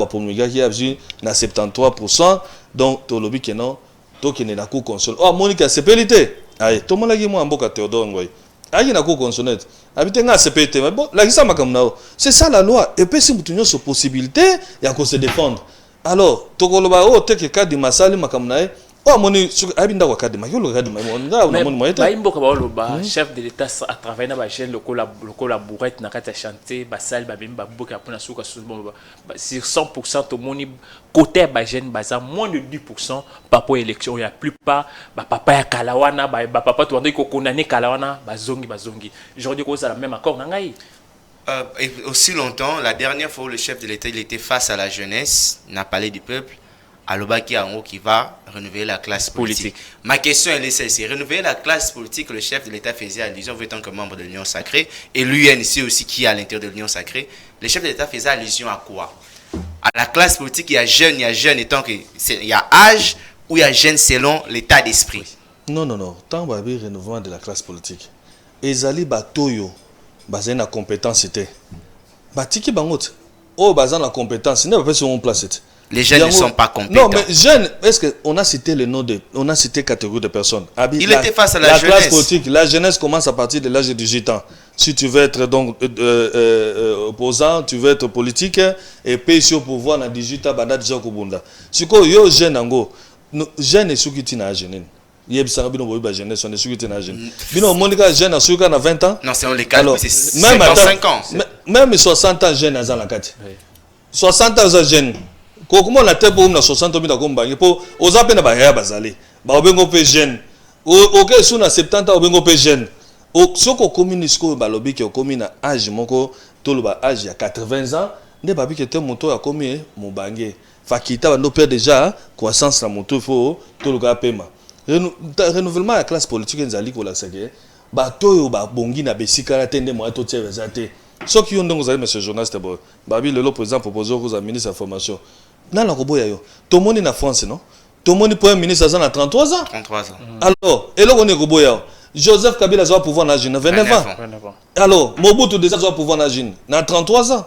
Pour nous qui a vu na 73%, donc to lobby kenon to kene na cour constitutionnelle. Oh Monica CPLT. Aïe, to mona gi mo amboka Théodore Ngoy. Aïe na cour constitutionnelle. Habite nga CPLT mais bon, la kisa makam nao. C'est ça la loi. Et puis si mutunyo so possibilité, ya ko se défendre. Alors, to ko loba o te ke kadi masali makam nae. Oh moni abinda kwa kadi makyo lo kadi mai nga na moni moyeta. Ba imboka ba loba chef de l'État a travaillé na ba chaîne lokola bourrette na kata chanter ba sali ba bimba boka pona suka sur 100% to moni côté ba jeune baza moins de 10% par rapport à élection. Il y a plupart ba papa ya kalawana ba papa to ndiko condamné kalawana bazongi. Aujourd'hui ko ça la même accord na ngai. Et aussi longtemps, la dernière fois où le chef de l'État il était face à la jeunesse, n'a parlé du peuple. Alobaki Ango qui va renouveler la classe politique. Ma question est celle-ci. Renouveler la classe politique, le chef de l'État faisait allusion, en tant que membre de l'Union sacrée, et l'UNC aussi qui est à l'intérieur de l'Union sacrée. Le chef de l'État faisait allusion à quoi? À la classe politique, il y a jeune, étant que il y a âge ou il y a jeune selon l'état d'esprit. Non. Tant que le renouvellement de la classe politique, Ezali Batoyo, basé na compétence était. Batiki Bangot, basé na compétence, n'est pas sur mon place. Les jeunes ne sont pas compétents. Non, mais jeunes, est-ce qu'on a cité le nom de... On a cité catégorie de personnes. Il était face à la jeunesse. La classe politique, la jeunesse commence à partir de l'âge de 18 ans. Si tu veux être donc opposant, tu veux être politique, et puis sur pouvoir dans 18 ans, banda déjà kubunda. Si quoi, yo jeune ango, jeune et souki tina jeune. Yeb sanga bino boy ba jeune, son souki tina jeune. Bino monika jeune souka na 20 ans. Non, c'est on les calme, c'est 55 ans. Même 60 ans jeune à la carte. 60 ans jeune. Comment la tête pour 60 000 à combattre pour aux appels à Bahia Bazali. Babengo pe jeune. Ok, sous na 70 ans, Babengo pe jeune. Au soko communiste ko balobi qui commune à âge moko toloba âge il y a 80 ans, ne babi qui était moto a commis mon bangé. fakita bando père déjà croissance la moto faut tout le gars paiement renouvellement la classe politique nzali ko la sake bato yo ba bongi na besika la tende mo to tirer zate ceux qui ont donc vous allez monsieur journaliste babi le président proposé aux ministres de la formation na la koboya yo to moni na France non to moni premier ministre à 33 ans 33 ans alors et là on est koboya Joseph Kabila a pouvoir na jeune 29 ans alors Mobutu déjà a pouvoir na jeune na 33 ans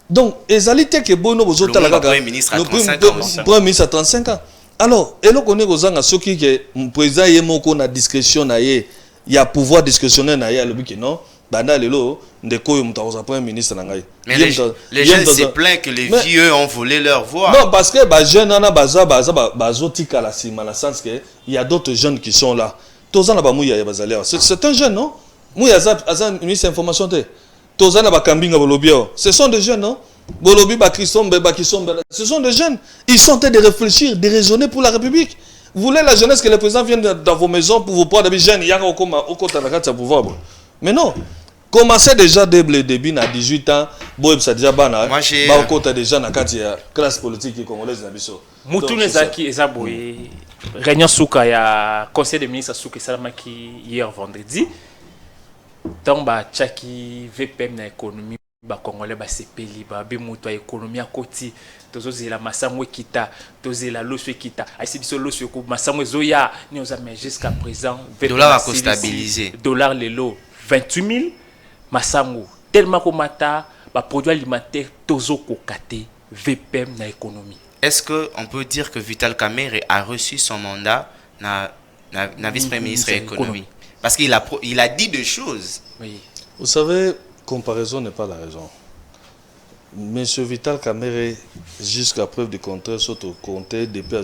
donc ezali te ke bono bozo tala kaka premier ministre à 35 ans premier ministre à 35 ans alors et là on est kozanga soki ke président yemoko na discrétion na ye il y a pouvoir discrétionnaire na ye le but que non banda lelo ndeko yo mutakoza premier ministre na ngai mais les jeunes se plaignent que les vieux ont volé leur voix non parce que ba jeunes nana bazo tika la sima la sens que il y a d'autres jeunes qui sont là tozana ba muya ya bazali c'est un jeune non muya za ministre information te tozana ba kambinga bolobio ce sont des jeunes non bolobi ba Kisombe ce sont des jeunes ils sont en train de réfléchir de raisonner pour la République. Vous voulez la jeunesse que les présidents viennent dans vos maisons pour vous prendre des jeunes, il y a au côté de la pouvoir. Mais non, commencez déjà dès le début à 18 ans, bon ça déjà bana, bah au côté des jeunes à la classe politique congolaise na biso. Moutoune Zaki Ezaboye, réunion souka ya conseil des ministres souka salamaki hier vendredi. Tant ba chaki VPM na économie ba congolais ba sepeli ba be muto économie à côté tozozela masango kita tozela loso kita asibiso loso ko masango zoya ni ozame jusqu'à présent dollar a stabilisé dollar lelo 28 000 masango tellement ko mata ba produits alimentaires tozo ko kate VPM na économie. Est-ce que on peut dire que Vital Kamerhe a reçu son mandat na vice-premier ministre de l'économie parce qu'il a dit des choses. Oui. Vous savez, comparaison n'est pas la raison. Monsieur Vital Kamerhe, jusqu'à preuve du contraire, surtout compté depuis à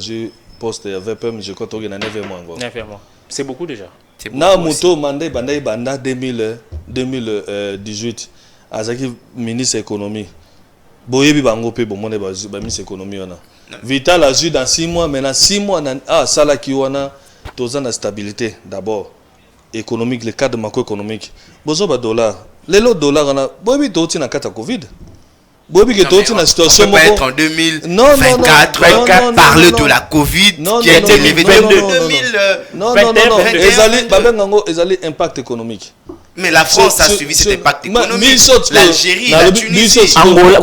poste à VPM, je crois qu'il y a 9 mois encore. 9 mois. C'est beaucoup déjà. Na moto mandé banda 2018 azaki ministre économie. Boyebi bango pe bomone ba ministre économie wana. Vital a eu dans 6 mois, maintenant 6 mois salaki wana tozana stabilité d'abord économique, le cadre macroéconomique. Bozo ba dollar. Les lots dollars on a boyebi toti na kata Covid. Boyebi ke toti na situation moko être en 2024 parler de la Covid qui a été élevée de 2000 non ezali babengango ezali impact économique. Mais la France a suivi cet impact économique. L'Algérie, la Tunisie, Angola,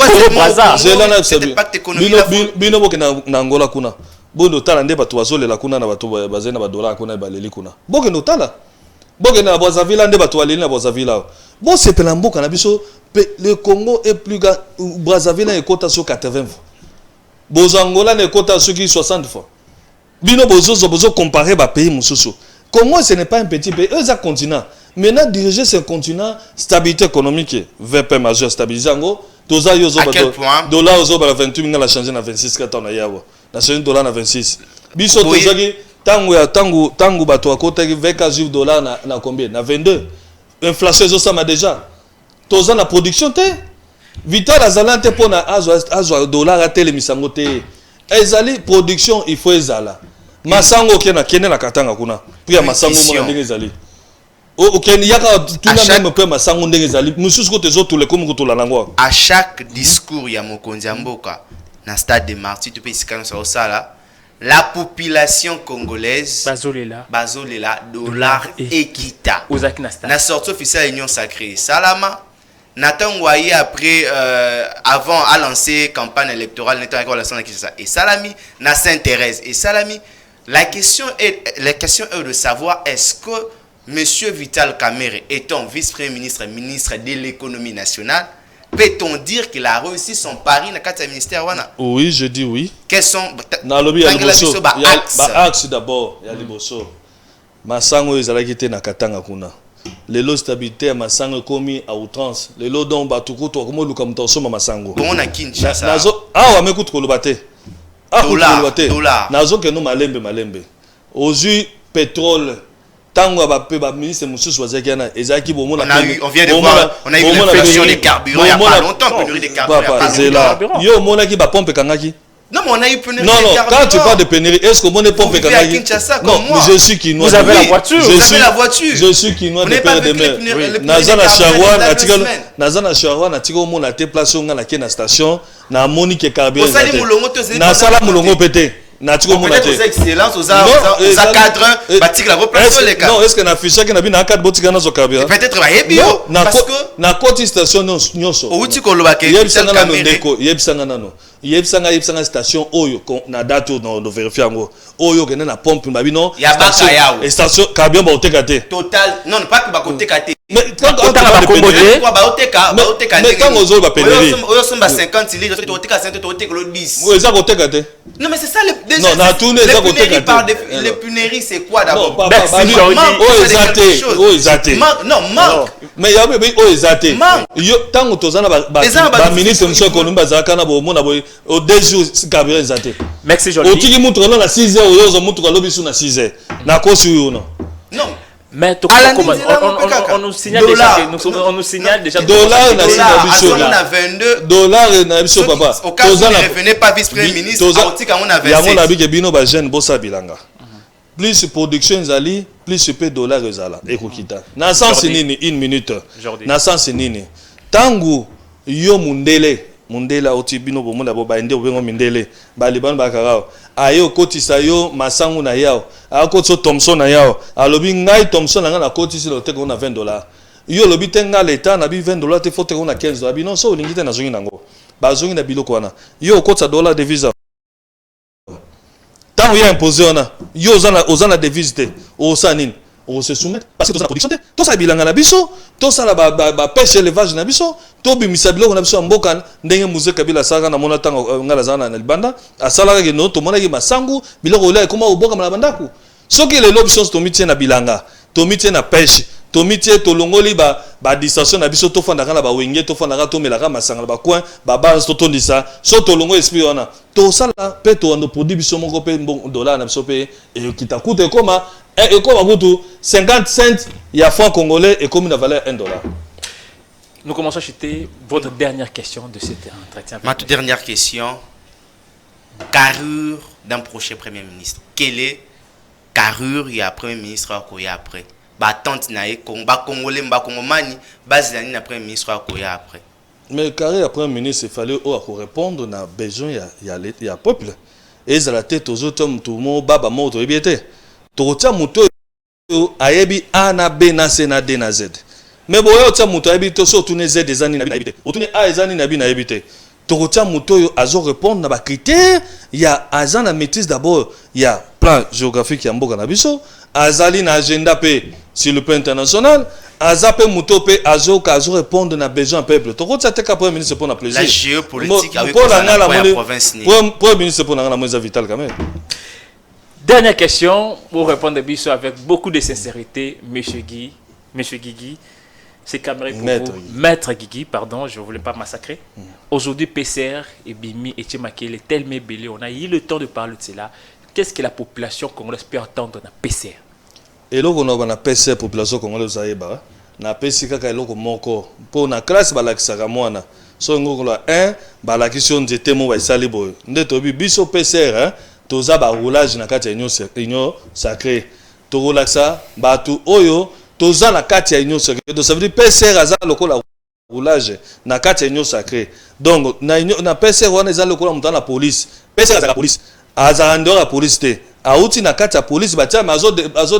cet impact économique. Bino boke na Angola kuna. Bono tala nde bato bazolela kuna na bato bazena ba dollar kuna baleli kuna. Boke no tala. Boke na Brazzaville nde bato baleli na Brazzaville. Bon c'est pe mboka na biso le Congo est plus grand Brazzaville est quota sur 80 fois. Bozo Angola ne quota sur 60 fois. Bino bozo comparer ba pays mususu. Congo ce n'est pas un petit pays, eux un continent. Maintenant diriger ce continent, stabilité économique, VP majeur stabilisé ngo, toza yozo bato dollar ozo ba 28 000 la changer na 26 4 na yawo. Na changer dollar na 26. Biso tozaki tangu bato akota veka juif dollar na combien? Na 22. Inflation zo sama déjà. Toza na production te. Vital azalante pona azwa dollar a tele misango te. Ezali production il faut ezala. Masango kene na katanga kuna. Puis masango mo ndenge ezali. À chaque discours, il y a Mokonzi Mboka, dans le stade de Martyrs, tu peux la population congolaise, Bazolela, dollar Ekita. Na sortie officielle de l'Union Sacrée. Salama, Nathan Ouaye après, avant à lancer campagne électorale, et Salami, na Sainte-Thérèse et Salami. La question est de savoir est-ce que Monsieur Vital Kamerhe, étant vice-premier ministre, ministre de l'économie nationale, peut-on dire qu'il a réussi son pari dans le ministère? Oui, je dis oui. Quels sont les axes d'abord? Il y a les bosso. Masango ezalaki te na katanga kuna. Les lots stabilité à Masango commis à outrance. Les lots dont batuku to comme luka mutosoma Masango. Bon na Kinshasa. Nazo wa mekutu kolobate. Dollar. Nazo ke no malembe. Ozu pétrole. Tango ba ministre Moussous Wazakiana ezaki bomona on vient de voir on a eu l'inflation des carburants il y a pas longtemps pénurie des carburants yo monaki ba pompe kangaki Non, mais on a eu pénurie. Non, quand tu parles de pénurie, est-ce que mon est pompe à Kinshasa comme non, moi. Je suis quinois. Vous avez la voiture. Vous avez la voiture. Je suis quinois de père de mère. Nazana Shawan, Atiko mon a été placé au la station. Na Monique Carbier. Na Sala Moulongo pété. Peut-être aux excellences, aux cadres, batik la replace les gars. Non, est-ce que na ficha que na bi na 4 botika na zo Carbier? Peut-être va yebio parce que na côté station nyonso. Outi ko lobake. Yebisanga na ndeko, yebisanga nano. Yebisanga station oyo na date no vérifier ngo. Oyo kene na pompe babino. Ya baka yao. Station Carbier ba otekate. Total, non pas que ba otekate. Mais quand on parle de pénurie, mais quand on zoba pénurie, on somba 50 litres, on oteka 5, on oteka le 10. Oui, ça otekate. Non mais c'est ça les non, na tourner ça otekate. Les pénuries c'est quoi d'abord? Oh exaté. Non, manque. Mais ya bébé oh exaté. Yo tango tozana ba ministre monsieur Kolumba zakana bo mona boy au 2 jours Gabriel exaté. Merci Joli. Otiki mutu na 6 heures oyo mutu ka lobi su na 6 heures. Na kosu yo non. Non. Mais on nous signale déjà dollar na biso na 22 dollar na biso papa. Au cas où ne revenez pas vice-premier ministre, autika on a 27. Ya mona bike bino ba jeune bossa bilanga. Plus production zali, plus pe dollar ezala ekokita. Na sens nini 1 minute. Na sens nini. Tangu yo mundela oti bino bomona bo ba ende obengo mindele ba liban ba karao ayo kotisa yo masangu na yao akotso Thompson na yao alobi ngai Thompson na kotisi lo teko na $20 yo lobi tenga leta na bi $20 te fote ko na $15 bino so lingite na zongi nango ba zongi na biloko wana yo kotsa dollar de visa tant ya imposé ona yo ozana devise te o sanine on se soumet parce que dans la production tout ça bilanga na biso tout ça ba pêche élevage na biso to bimisa biloko na biso mboka ndenge muze kabila saka na mona tanga ngala zana na libanda asala ke no to mona ke masangu biloko ola koma oboka na bandaku soki les options to mitie na bilanga to mitie na pêche to mitie to longoli ba distraction na biso to fanda kana ba wenge to fanda to melaka masanga ba coin ba base to tondisa so to longo esprit wana to sala pe to ando produit biso moko pe $1 na biso pe e kitakute koma et comme à 50 cents, il y a franc congolais et comme une valeur $1. Nous commençons à chuter votre dernière question de cet entretien. Ma toute dernière question, carrure d'un prochain Premier ministre. Quelle est carrure il y a Premier ministre à Koya après? Tante nae, Congolais, Congomani, base l'année na Premier ministre à Koya après. Mais carré après ministre, il fallait répondre à besoin il y a peuple. Et ça la tête aux autres tout le monde baba moto ebiete. Totia muto ayebi A na B na C na D na Z. Mais boyo tia muto ayebi to so tune Z des années na bité. Otune A des années na bi na ebité. Totia muto yo azo répondre na ba critères, il y a azan na maîtrise d'abord, il y a plan géographique ya mboka na biso, azali na agenda P sur le plan international, azape muto P azo répondre na besoin peuple. Totia te ka premier ministre pour na plaisir. La géopolitique avec la province ni. Premier ministre pour na moza vital quand même. Dernière question, pour répondre à Bissot avec beaucoup de sincérité, Monsieur Guigui, c'est caméra pour vous. Maître Guigui, pardon, je ne voulais pas massacrer. Aujourd'hui, PCR et Bimi et Tchemakele, tellement belé, on a eu le temps de parler de cela. Qu'est-ce que la population congolaise peut entendre dans PCR? Et là, on a la PCR, population congolaise, na PCR, kaka eloko moko. Pour na classe, balakisaka mwana. So ngokola 1, balakisyon jete mo ba isali boy. Ndetobi biso PCR, toza ba roulage na kati ya union sacrée to relaxa batu oyo toza na kati ya union sacrée donc ça veut dire PCR aza lokola roulage na kati ya union sacrée donc na PCR wana eza lokola mutana na police PCR aza la police aza ndoro la police te auti na kati ya police batia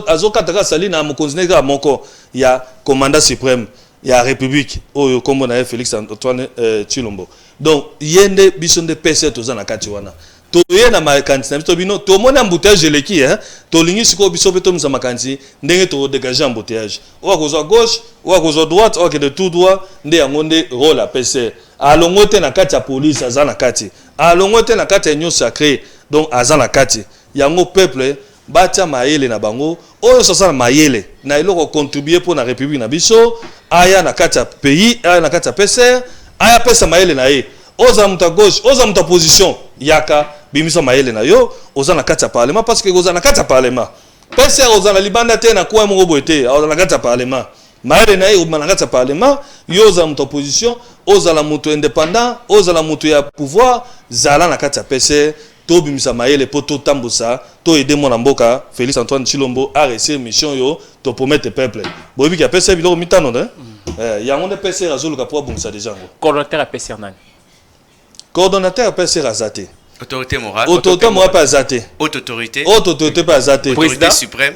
azo kataka sali na mokonzineka moko ya commandant suprême ya république oyo kombo na Félix Antoine Tshilombo donc yende biso nde PCR toza na kati wana to yena makanti na biso bino to mona embouteillage eleki to lingi siko biso pe to misa makanti ndenge to dégager embouteillage o akozwa gauche o akozwa droite o akende tout droit nde yango nde rôle APC alongo te na kati ya police aza na kati alongo te na kati ya union sacrée donc aza na kati yango peuple batia mayele na bango oyo sosala mayele na eloko contribuer pour na république na biso aya na kati ya pays aya na kati ya PCR aya pesa mayele na ye oza muta gauche oza muta position yaka bimisa mayele na yo oza na kati ya parlement parce que oza na kati ya parlement PCR oza na libanda te na kwa moko boete oza na kati ya parlement mayele na ye oza na kati ya parlement yo oza muta position ozala moto indépendant ozala moto ya pouvoir zala na kati ya PCR to bimisa mayele po to tambusa to aider mon mboka Félix Antoine Tshilombo a réussi mission yo to promettre peuple boyebi ki PCR biloko mitano de yango nde PCR azoluka po abongisa déjà ngo Coordonnateur à PCR nani? coordonnateur PCR azate Autorité morale. autorité morale pas azate Haute autorité. haute autorité pas azate Autorité suprême.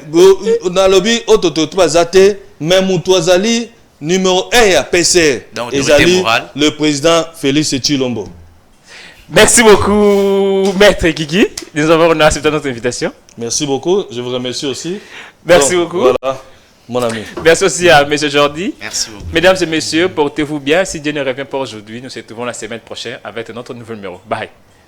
na lobby haute autorité pas azate mais mutu azali numéro 1 ya PCR Dans autorité morale. le président Félix Tshilombo. Merci beaucoup, Maître Guigui. Nous avons accepté notre invitation. Merci beaucoup, je vous remercie aussi. Merci beaucoup. Voilà, mon ami. Merci aussi à M. Jordi. Merci beaucoup. Mesdames et messieurs, portez-vous bien. Si Dieu ne revient pas aujourd'hui, nous se retrouvons la semaine prochaine avec notre nouveau numéro. Bye.